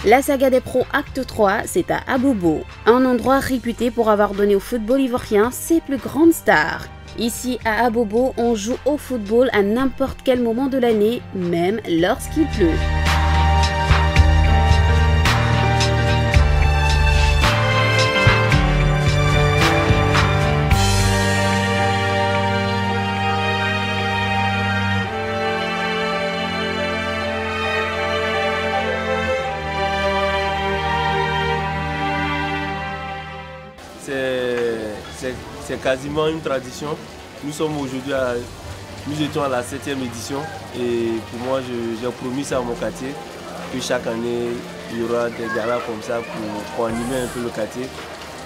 La saga des pros acte 3, c'est à Abobo, un endroit réputé pour avoir donné au football ivoirien ses plus grandes stars. Ici à Abobo, on joue au football à n'importe quel moment de l'année, même lorsqu'il pleut. C'est quasiment une tradition. Nous sommes aujourd'hui nous étions à la 7e édition et pour moi j'ai promis ça à mon quartier que chaque année il y aura des galas comme ça pour animer un peu le quartier,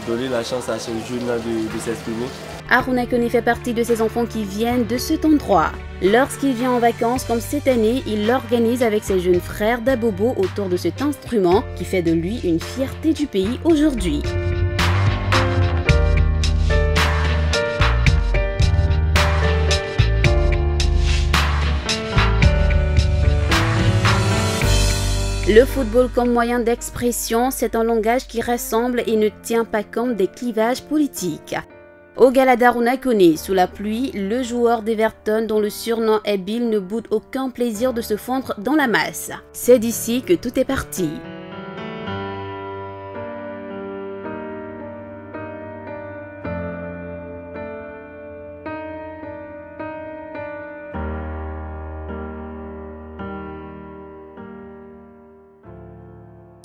donner la chance à ces jeunes-là de s'exprimer. Harouna Koné fait partie de ces enfants qui viennent de cet endroit. Lorsqu'il vient en vacances comme cette année, il l'organise avec ses jeunes frères d'Abobo autour de cet instrument qui fait de lui une fierté du pays aujourd'hui. Le football comme moyen d'expression, c'est un langage qui rassemble et ne tient pas compte des clivages politiques. Au gala d'Harouna Koné, sous la pluie, le joueur d'Everton dont le surnom est Bill ne boude aucun plaisir de se fondre dans la masse. C'est d'ici que tout est parti.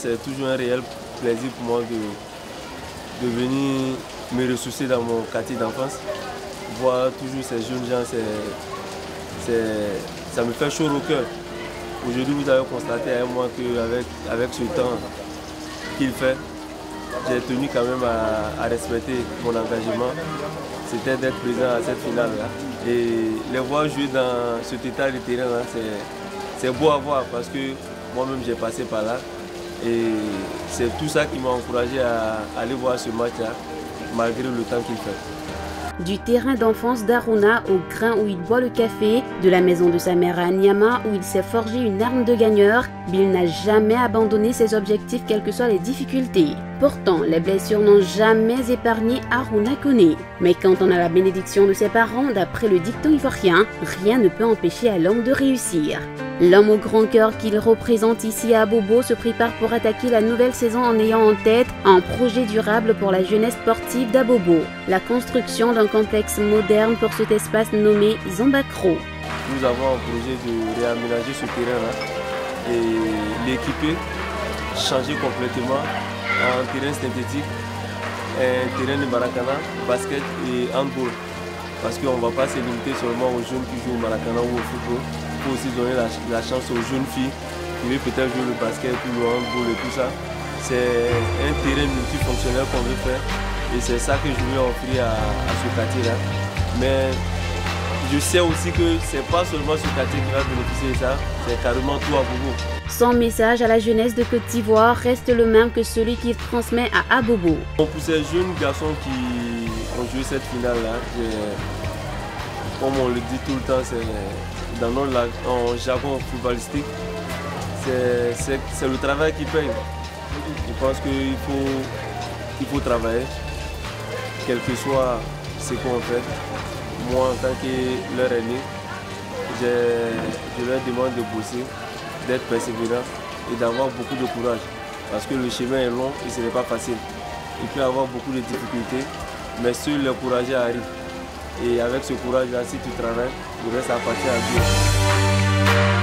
C'est toujours un réel plaisir pour moi de venir me ressourcer dans mon quartier d'enfance. Voir toujours ces jeunes gens, ça me fait chaud au cœur. Aujourd'hui, vous avez constaté à moi qu'avec ce temps qu'il fait, j'ai tenu quand même à respecter mon engagement. C'était d'être présent à cette finale-là. Et les voir jouer dans cet état de terrain, c'est beau à voir parce que moi-même j'ai passé par là. Et c'est tout ça qui m'a encouragé à aller voir ce match-là, malgré le temps qu'il fait. Du terrain d'enfance d'Harouna au grain où il boit le café, de la maison de sa mère à Nyama où il s'est forgé une arme de gagneur, Bill n'a jamais abandonné ses objectifs quelles que soient les difficultés. Pourtant, les blessures n'ont jamais épargné Harouna Koné. Mais quand on a la bénédiction de ses parents, d'après le dicton ivoirien, rien ne peut empêcher à l'homme de réussir. L'homme au grand cœur qu'il représente ici à Abobo se prépare pour attaquer la nouvelle saison en ayant en tête un projet durable pour la jeunesse sportive d'Abobo. La construction d'un complexe moderne pour cet espace nommé Zambakro. Nous avons un projet de réaménager ce terrain-là et l'équiper, changer complètement en terrain synthétique, un terrain de Maracana, basket et handball. Parce qu'on ne va pas se limiter seulement aux jeunes qui jouent au Maracana ou au football. Il faut aussi donner la chance aux jeunes filles qui veulent peut-être jouer le basket ou le handball et tout ça. C'est un terrain multifonctionnel qu'on veut faire et c'est ça que je veux offrir à ce quartier-là. Mais je sais aussi que ce n'est pas seulement ce quartier qui va bénéficier de ça, c'est carrément tout à Abobo. Son message à la jeunesse de Côte d'Ivoire reste le même que celui qu'il transmet à Abobo. Pour ces jeunes garçons qui ont joué cette finale-là, comme on le dit tout le temps, dans notre jargon footballistique, c'est le travail qui paye. Je pense qu'il faut travailler, quel que soit ce qu'on fait. Moi, en tant que leur aîné, je leur demande de bosser, d'être persévérant et d'avoir beaucoup de courage. Parce que le chemin est long et ce n'est pas facile. Il peut y avoir beaucoup de difficultés, mais seul le courage arrive. Et avec ce courage-là, si tu travailles, le reste appartient à Dieu.